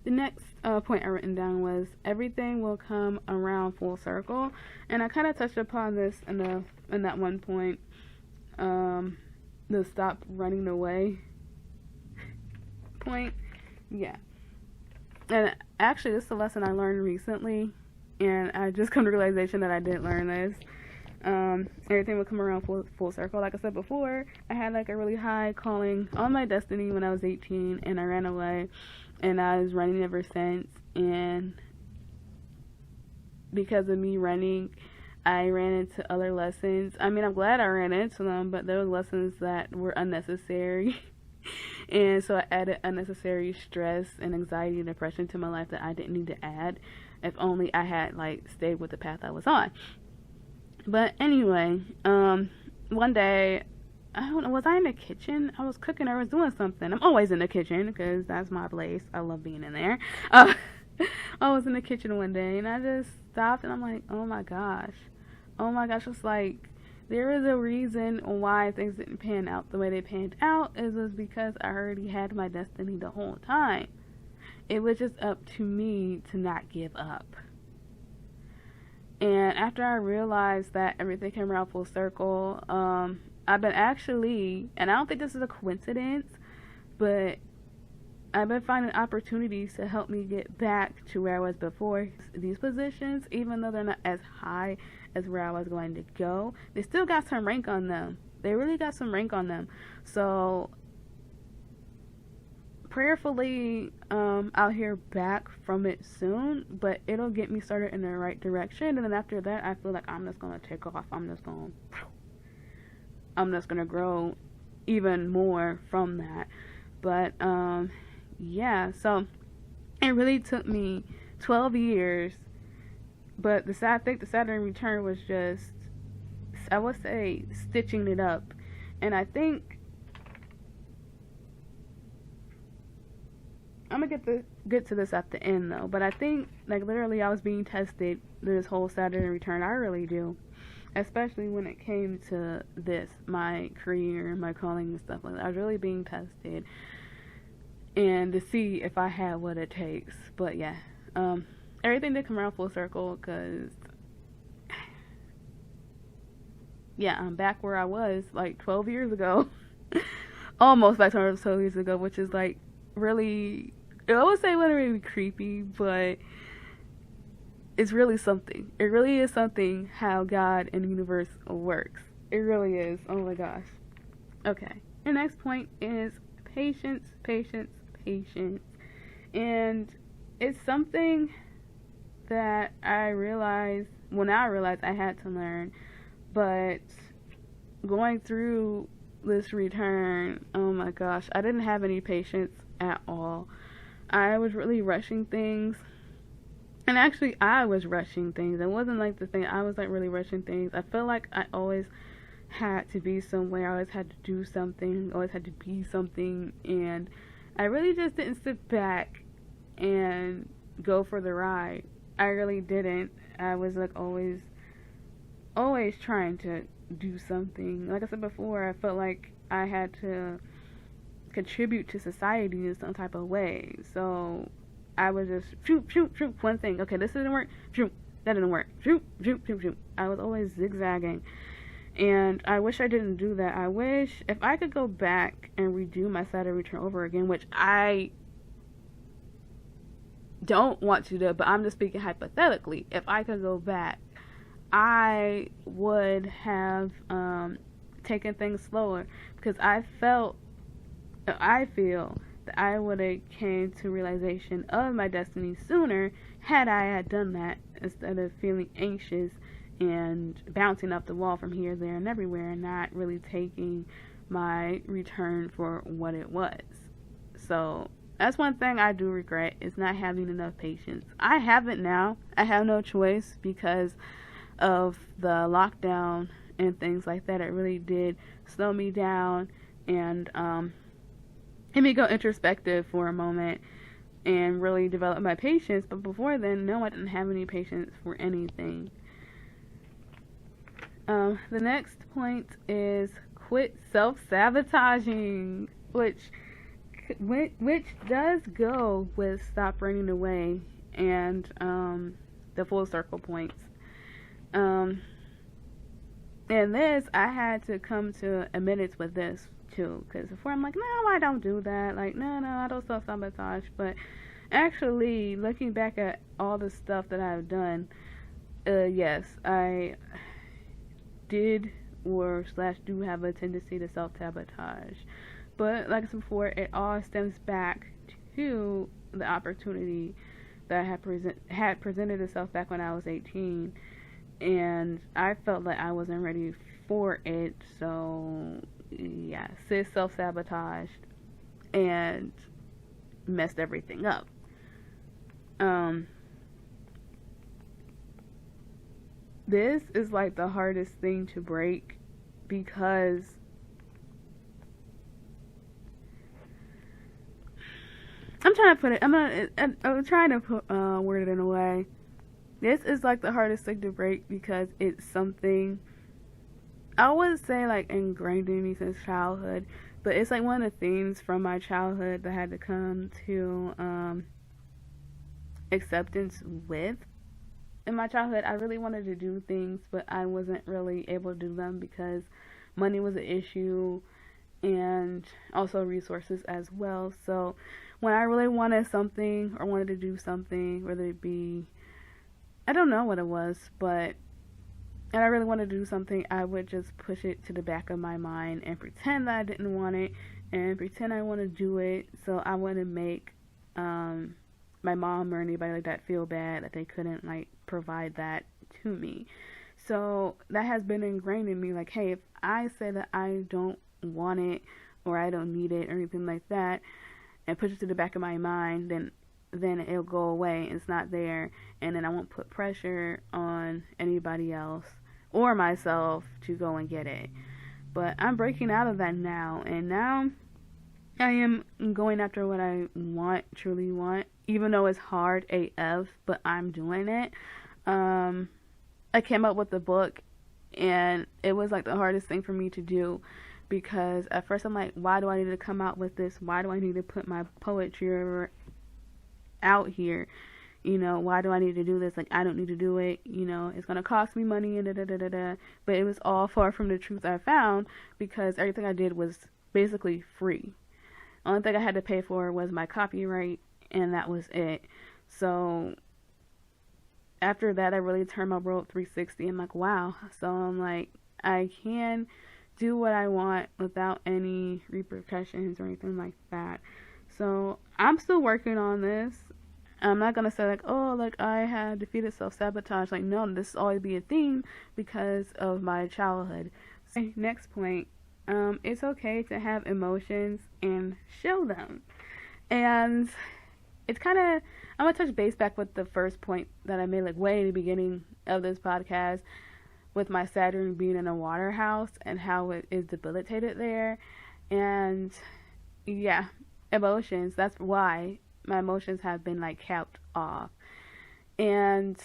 The next point I written down was everything will come around full circle, and I kind of touched upon this in that one point. The stop running away point. Yeah, and actually, this is a lesson I learned recently, and I just come to the realization that I did learn this. Everything would come around full circle. Like I said before, I had like a really high calling on my destiny when I was 18, and I ran away, and I was running ever since. And because of me running, I ran into other lessons. I mean, I'm glad I ran into them, but there were lessons that were unnecessary. And so I added unnecessary stress and anxiety and depression to my life that I didn't need to add. If only I had like stayed with the path I was on. But anyway, one day, I don't know, was I in the kitchen? I was cooking or was doing something. I'm always in the kitchen because that's my place. I love being in there. I was in the kitchen one day and I just stopped and I'm like, oh my gosh. It's like, there is a reason why things didn't pan out the way they panned out. It was because I already had my destiny the whole time. It was just up to me to not give up. And after I realized that everything came around full circle, I've been actually, and I don't think this is a coincidence, but I've been finding opportunities to help me get back to where I was before. These positions, even though they're not as high as where I was going to go, they still got some rank on them. They really got some rank on them. So prayerfully, I'll hear back from it soon, but it'll get me started in the right direction. And then after that, I feel like I'm just gonna take off. I'm just gonna grow even more from that. But yeah, so it really took me 12 years, but I think the Saturn return was just, I would say, stitching it up. And I think I'm gonna get to this at the end though, but I think like literally I was being tested this whole Saturn return. I really do, especially when it came to this, my career, my calling and stuff like that. I was really being tested, and to see if I had what it takes. But yeah, everything did come around full circle because yeah, I'm back where I was like 12 years ago, almost back to 12 years ago, which is like really, I would say literally creepy, but it's really something. It really is something how God and the universe works. It really is. Oh my gosh. Okay. The next point is patience, patience, patience. And it's something that I realized, well, now I realize I had to learn, but going through this return, oh my gosh, I didn't have any patience at all. I was really rushing things. And actually, I was rushing things. It wasn't like the thing. I was like really rushing things. I felt like I always had to be somewhere. I always had to do something. Always had to be something. And I really just didn't sit back and go for the ride. I really didn't. I was like always trying to do something. Like I said before, I felt like I had to contribute to society in some type of way. So I was just shoot, one thing. Okay, this didn't work. Shoot, that didn't work. Shoot. I was always zigzagging. And I wish I didn't do that. I wish if I could go back and redo my Saturn return over again, which I don't want to do, but I'm just speaking hypothetically. If I could go back, I would have taken things slower, because I feel that I would have came to realization of my destiny sooner had I had done that, instead of feeling anxious and bouncing up the wall from here, there, and everywhere, and not really taking my return for what it was. So that's one thing I do regret, is not having enough patience. I have it now. I have no choice because of the lockdown and things like that. It really did slow me down and made me go introspective for a moment and really develop my patience. But before then, no, I didn't have any patience for anything. The next point is quit self-sabotaging, which which does go with stop running away and the full circle points. Um, and this, I had to come to admittance with this too, because before I'm like, no, I don't do that. Like, no, I don't self sabotage. But actually, looking back at all the stuff that I've done, yes, I did or slash do have a tendency to self sabotage. But like I said before, it all stems back to the opportunity that had presented itself back when I was 18, and I felt like I wasn't ready for it. So yeah, sis self sabotaged and messed everything up. This is like the hardest thing to break because I'm trying to put it. I'm trying to put word it in a way. This is like the hardest thing to break because it's something I wouldn't say like ingrained in me since childhood, but it's like one of the things from my childhood that I had to come to acceptance with. In my childhood, I really wanted to do things, but I wasn't really able to do them because money was an issue and also resources as well. So when I really wanted something or wanted to do something, whether it be, I don't know what it was, but and I really wanted to do something, I would just push it to the back of my mind and pretend that I didn't want it and pretend I want to do it so I wouldn't make my mom or anybody like that feel bad that they couldn't like provide that to me. So that has been ingrained in me, like, hey, if I say that I don't want it or I don't need it or anything like that and push it to the back of my mind, then it'll go away and it's not there, and then I won't put pressure on anybody else or myself to go and get it. But I'm breaking out of that now, and now I am going after what I want, truly want, even though it's hard AF, but I'm doing it. I came up with the book, and it was like the hardest thing for me to do because at first I'm like, why do I need to come out with this? Why do I need to put my poetry out here? You know, why do I need to do this? Like, I don't need to do it. You know, it's going to cost me money and da-da-da-da-da. But it was all far from the truth I found because everything I did was basically free. Only thing I had to pay for was my copyright, and that was it. So after that, I really turned my world 360. I'm like, wow. So I'm like, I can do what I want without any repercussions or anything like that. So I'm still working on this. I'm not gonna say like, oh, like I had defeated self-sabotage. Like, no, this will always be a theme because of my childhood. So, next point. It's okay to have emotions and show them. And it's kind of, I'm going to touch base back with the first point that I made like way in the beginning of this podcast with my Saturn being in a water house and how it is debilitated there. And yeah, emotions, that's why my emotions have been like capped off. And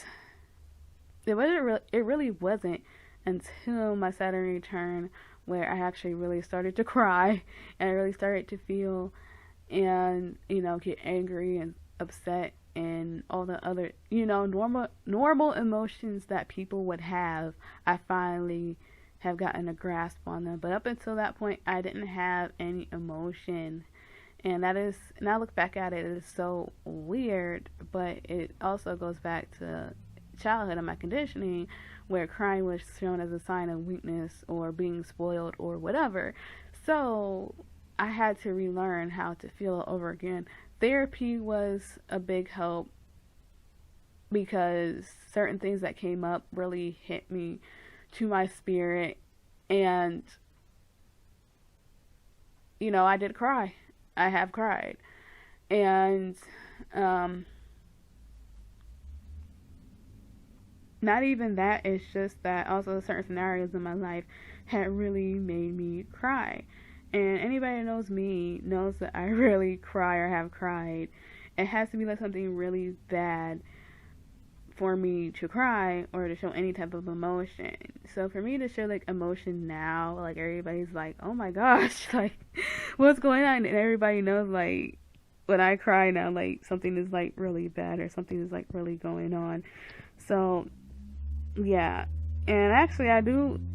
it really wasn't until my Saturn return where I actually really started to cry and I really started to feel and, you know, get angry and upset and all the other, you know, normal emotions that people would have. I finally have gotten a grasp on them. But up until that point, I didn't have any emotion. And that is, and I look back at it, it is so weird, but it also goes back to childhood and my conditioning, where crying was shown as a sign of weakness or being spoiled or whatever. So I had to relearn how to feel over again. Therapy was a big help because certain things that came up really hit me to my spirit. And, you know, I did cry. I have cried. And, not even that, it's just that also certain scenarios in my life had really made me cry. And anybody that knows me knows that I really cry or have cried. It has to be like something really bad for me to cry or to show any type of emotion. So for me to show like emotion now, like everybody's like, oh my gosh, like what's going on? And everybody knows like when I cry now, like something is like really bad or something is like really going on. So yeah. And actually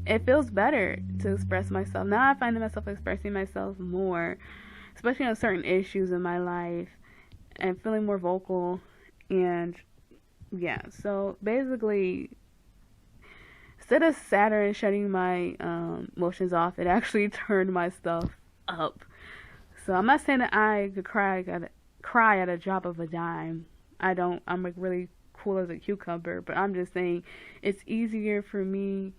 it feels better to express myself. Now I find myself expressing myself more, especially on certain issues in my life, and feeling more vocal. And yeah, so basically, instead of Saturn shutting my emotions off, it actually turned my stuff up. So I'm not saying that I could cry at a drop of a dime. I'm like really cool as a cucumber, but I'm just saying it's easier for me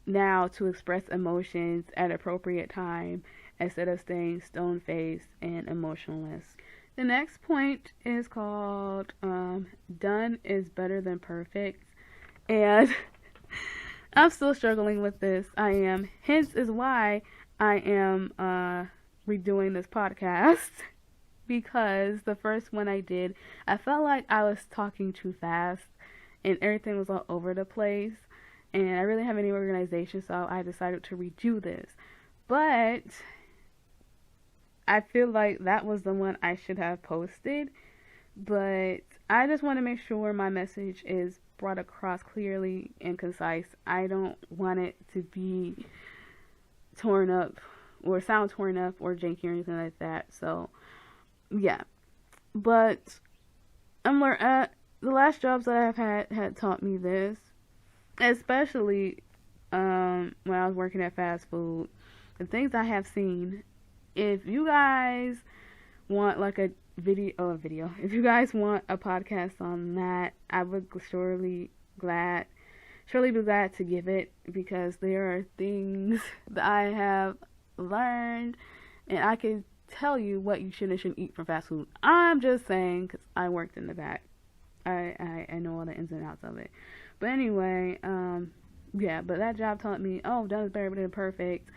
now to express emotions at appropriate time instead of staying stone-faced and emotionless. The next point is called done is better than perfect, and I'm still struggling with this. I am. Hence is why I am redoing this podcast, because the first one I did, I felt like I was talking too fast and everything was all over the place, and I really didn't have any organization, so I decided to redo this. But I feel like that was the one I should have posted, but I just want to make sure my message is brought across clearly and concise. I don't want it to be torn up or sound torn up or janky or anything like that. So yeah, but the last jobs that I've had taught me this, especially when I was working at fast food. The things I have seen. If you guys want like a video, if you guys want a podcast on that, I would surely be glad to give it, because there are things that I have learned, and I can tell you what you should and shouldn't eat from fast food. I'm just saying, because I worked in the back. I know all the ins and outs of it. But anyway, yeah, but that job taught me, done is better than perfect.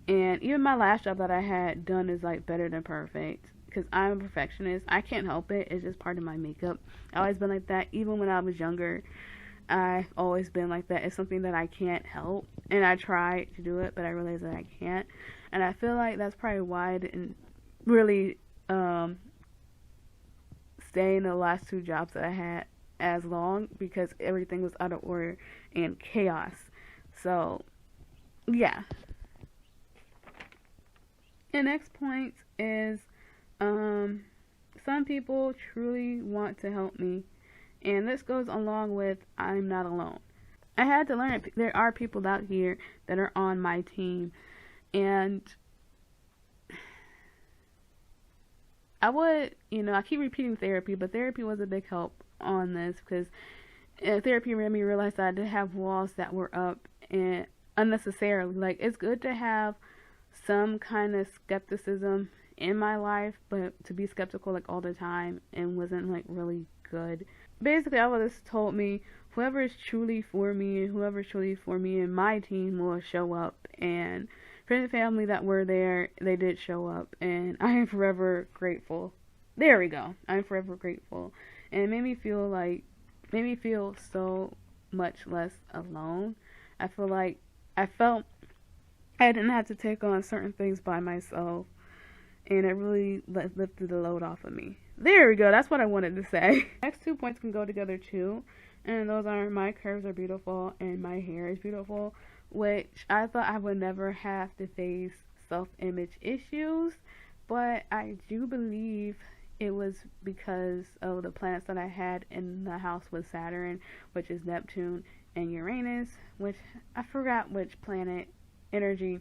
And even my last job that I had, done is like better than perfect, because I'm a perfectionist. I can't help it. It's just part of my makeup. I've always been like that. Even when I was younger, I've always been like that. It's something that I can't help, and I try to do it, but I realize that I can't. And I feel like that's probably why I didn't really stay in the last two jobs that I had as long, because everything was out of order and chaos. So yeah. The next point is some people truly want to help me, and this goes along with I'm not alone. I had to learn there are people out here that are on my team, and I keep repeating therapy, but therapy was a big help on this, because therapy made me realize that I did have walls that were up and unnecessarily. Like, it's good to have some kind of skepticism in my life, but to be skeptical like all the time and wasn't like really good. Basically, all of this told me whoever is truly for me and my team will show up, and friends and family that were there, they did show up, and I am forever grateful. There we go. I'm forever grateful. And it made me feel so much less alone. I felt I didn't have to take on certain things by myself, and it really lifted the load off of me. There we go. That's what I wanted to say. Next 2 points can go together too, and those are my curves are beautiful and my hair is beautiful, which I thought I would never have to face self-image issues, but I do believe it was because of the planets that I had in the house with Saturn, which is Neptune, and Uranus, which I forgot which planet energy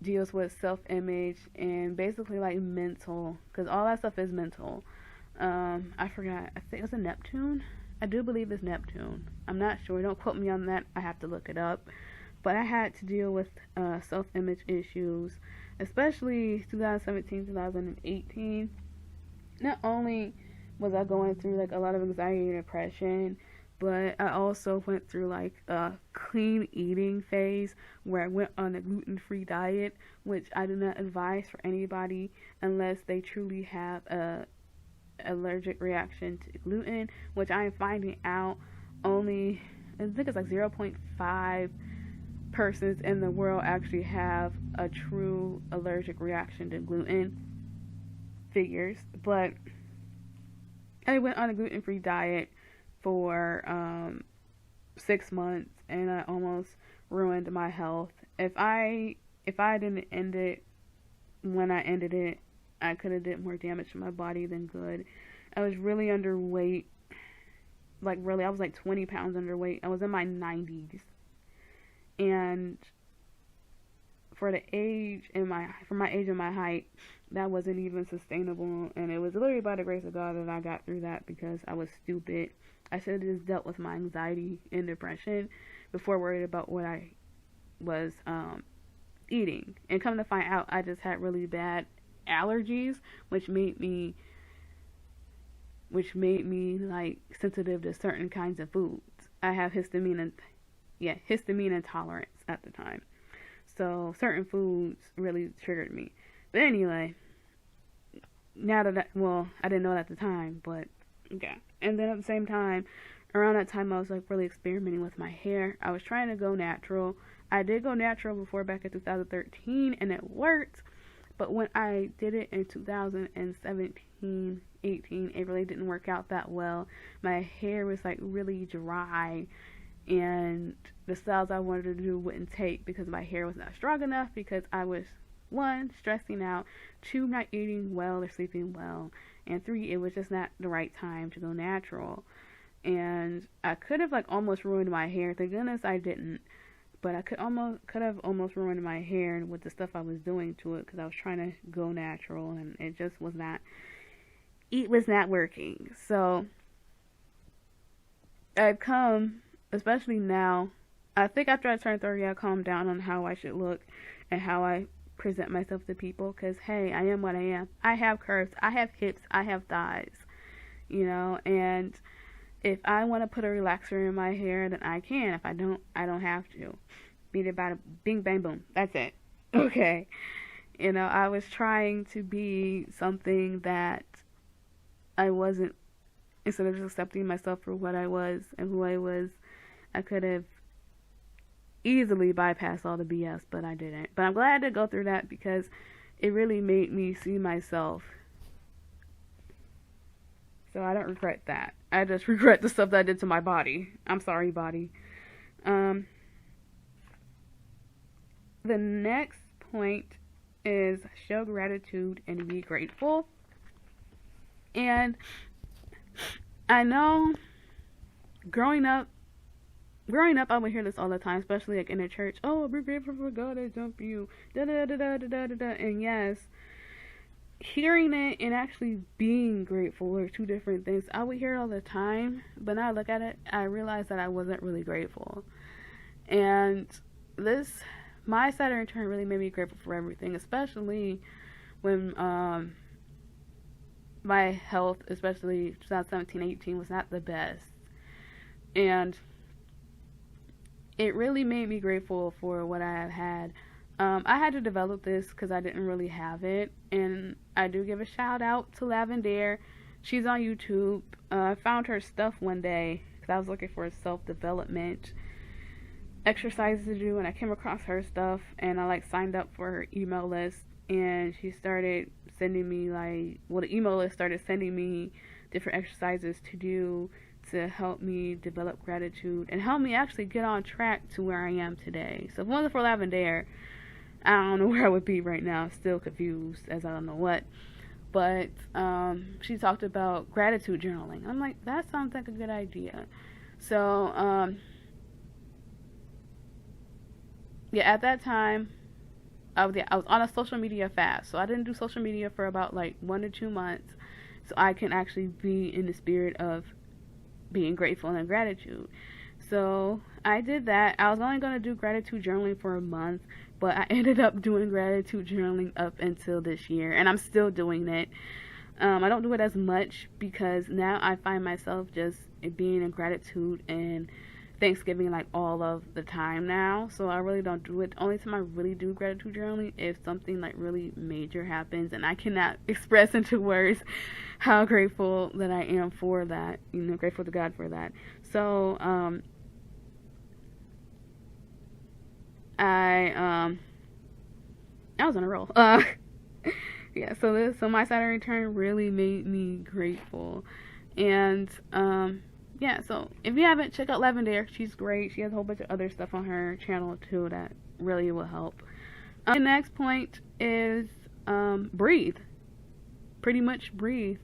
deals with self-image and basically like mental, because all that stuff is mental. I forgot. I think it was a Neptune. I do believe it's Neptune. I'm not sure. Don't quote me on that. I have to look it up. But I had to deal with self-image issues, especially 2017, 2018. Not only was I going through like a lot of anxiety and depression, but I also went through like a clean eating phase where I went on a gluten-free diet, which I do not advise for anybody unless they truly have a allergic reaction to gluten, which I am finding out only, I think it's like 0.5 persons in the world actually have a true allergic reaction to gluten. Figures. But I went on a gluten-free diet for 6 months, and I almost ruined my health. If I didn't end it when I ended it, I could have did more damage to my body than good. I was really underweight. Like, really, I was like 20 pounds underweight. I was in my 90s. And for my age and my height, that wasn't even sustainable. And it was literally by the grace of God that I got through that, because I was stupid. I should have just dealt with my anxiety and depression before worried about what I was eating. And come to find out, I just had really bad allergies, which made me like sensitive to certain kinds of foods. I have histamine intolerance at the time, so certain foods really triggered me. But anyway, now that I didn't know it at the time, but yeah. And then at the same time, around that time, I was like really experimenting with my hair. I was trying to go natural. I did go natural before, back in 2013, and it worked. But when I did it in 2017, 18, it really didn't work out that well. My hair was like really dry, and the styles I wanted to do wouldn't take because my hair was not strong enough, because I was, 1, stressing out, 2, not eating well or sleeping well, and 3, it was just not the right time to go natural. And I could have like almost ruined my hair. Thank goodness I didn't. But I could have almost ruined my hair with the stuff I was doing to it, because I was trying to go natural, and it just was not working. So I've come, especially now, I think after I turned 30, I calmed down on how I should look and how I present myself to people, because hey, I am what I am. I have curves, I have hips, I have thighs, and if I want to put a relaxer in my hair, then I can. If I don't, I don't have to. Beat it by the bing, bang, boom. That's it. Okay. I was trying to be something that I wasn't. Instead of just accepting myself for what I was and who I was, I could have easily bypassed all the BS, but I didn't. But I'm glad to go through that, because it really made me see myself. So I don't regret that. I just regret the stuff that I did to my body. I'm sorry, body. The next point is show gratitude and be grateful. And I know growing up, I would hear this all the time, especially like in the church. Oh, be grateful for God has done for you. Da da da da da da da. And yes, hearing it and actually being grateful are two different things. I would hear it all the time, but now I look at it, I realize that I wasn't really grateful. And my Saturn return really made me grateful for everything, especially when my health, especially 2017-18, was not the best. And it really made me grateful for what I have had. I had to develop this because I didn't really have it, and I do give a shout out to Lavender. She's on YouTube. I found her stuff one day because I was looking for self-development exercises to do, and I came across her stuff, and I signed up for her email list, and she started sending me the email list started sending me different exercises to do to help me develop gratitude and help me actually get on track to where I am today. So if it wasn't for Lavender, I don't know where I would be right now. Still confused as I don't know what. But she talked about gratitude journaling. I'm like, that sounds like a good idea. So at that time, I was on a social media fast. So I didn't do social media for about 1 to 2 months, so I can actually be in the spirit of being grateful and gratitude. So I did that. I was only going to do gratitude journaling for a month, but I ended up doing gratitude journaling up until this year, and I'm still doing it. I don't do it as much because now I find myself just being in gratitude and Thanksgiving all of the time now, so I really don't do it. The only time I really do gratitude journaling if something really major happens and I cannot express into words how grateful that I am for that. Grateful to God for that. So I was on a roll. Yeah. So my Saturn return really made me grateful, and yeah. So if you haven't, check out Lavender. She's great. She has a whole bunch of other stuff on her channel too that really will help. The next point is breathe. Pretty much breathe.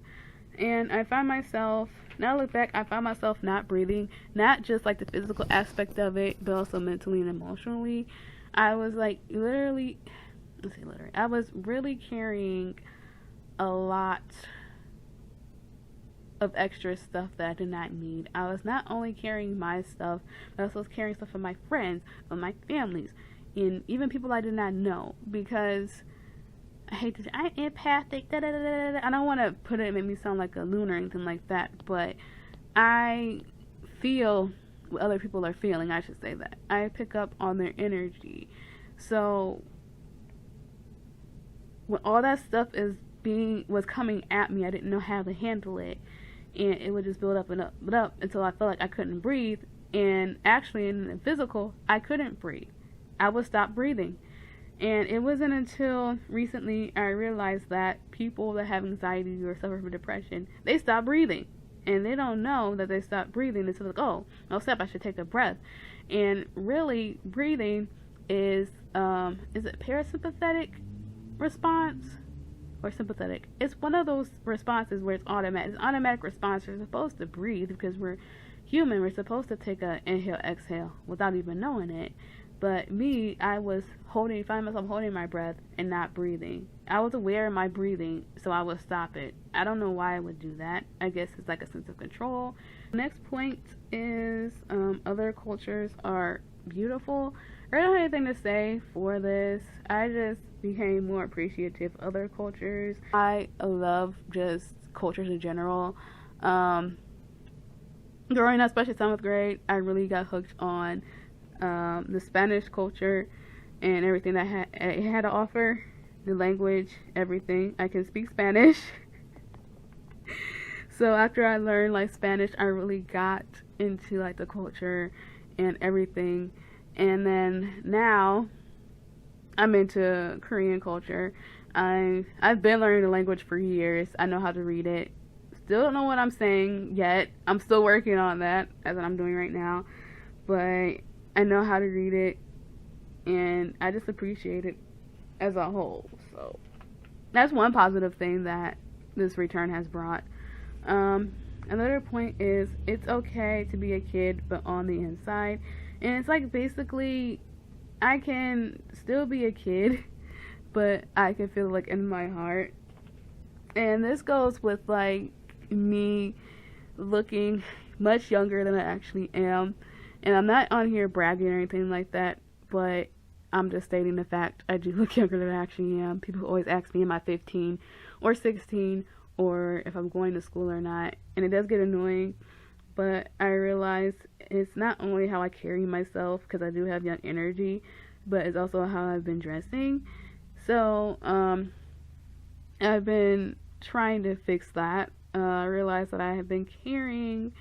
And I find myself, now I look back, I find myself not breathing, not just like the physical aspect of it, but also mentally and emotionally. I was like I was really carrying a lot of extra stuff that I did not need. I was not only carrying my stuff, but I also was carrying stuff from my friends, from my families, and even people I did not know, because I'm empathic, da da da da da. I don't want to put it, make me sound like a loon or anything like that, but I feel what other people are feeling, I should say that. I pick up on their energy. So when all that stuff was coming at me, I didn't know how to handle it. And it would just build up and up and up until I felt like I couldn't breathe. And actually in the physical, I couldn't breathe. I would stop breathing. And it wasn't until recently I realized that people that have anxiety or suffer from depression, they stop breathing. And they don't know that they stop breathing until like, oh, I should take a breath. And really, breathing is it parasympathetic response or sympathetic? It's one of those responses where it's automatic. It's automatic response. We're supposed to breathe because we're human. We're supposed to take a inhale, exhale without even knowing it. But me, I was find myself holding my breath and not breathing. I was aware of my breathing, so I would stop it. I don't know why I would do that. I guess it's like a sense of control. Next point is other cultures are beautiful. I don't have anything to say for this. I just became more appreciative of other cultures. I love just cultures in general. Growing up, especially 7th grade, I really got hooked on the Spanish culture and everything that it had to offer, the language, everything. I can speak Spanish. So after I learned like Spanish, I really got into like the culture and everything. And then now I'm into Korean culture. I've been learning the language for years. I know how to read it. Still don't know what I'm saying yet. I'm still working on that, as I'm doing right now. But I know how to read it, and I just appreciate it as a whole. So that's one positive thing that this return has brought. Another point is it's okay to be a kid, but on the inside. And it's like basically I can still be a kid, but I can feel like in my heart. And this goes with like me looking much younger than I actually am. And I'm not on here bragging or anything like that, but I'm just stating the fact I do look younger than I actually am. People always ask me, am I 15 or 16, or if I'm going to school or not. And it does get annoying, but I realize it's not only how I carry myself, because I do have young energy, but it's also how I've been dressing. So I've been trying to fix that. I realized that I have been carrying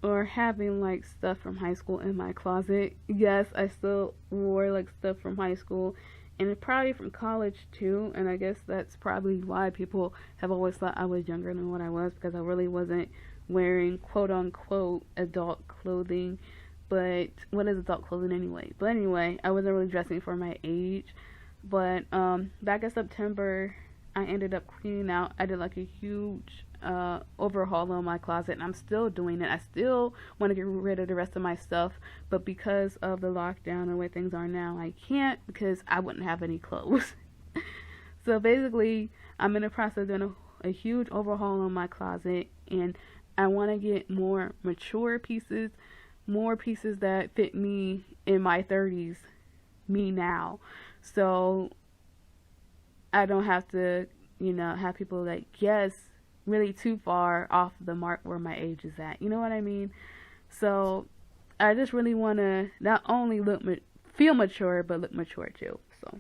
or having like stuff from high school in my closet. Yes, I still wore like stuff from high school and probably from college too, and I guess that's probably why people have always thought I was younger than what I was, because I really wasn't wearing quote unquote adult clothing. But what is adult clothing anyway? But anyway, I wasn't really dressing for my age. But back in September, I ended up cleaning out. I did like a huge overhaul on my closet, and I'm still doing it. I still want to get rid of the rest of my stuff, but because of the lockdown and the way things are now, I can't, because I wouldn't have any clothes. So basically, I'm in the process of doing a huge overhaul on my closet, and I want to get more mature pieces, more pieces that fit me in my 30s, me now. So I don't have to, have people like guess really too far off the mark where my age is at. You know what I mean? So I just really want to not only feel mature, but look mature too. So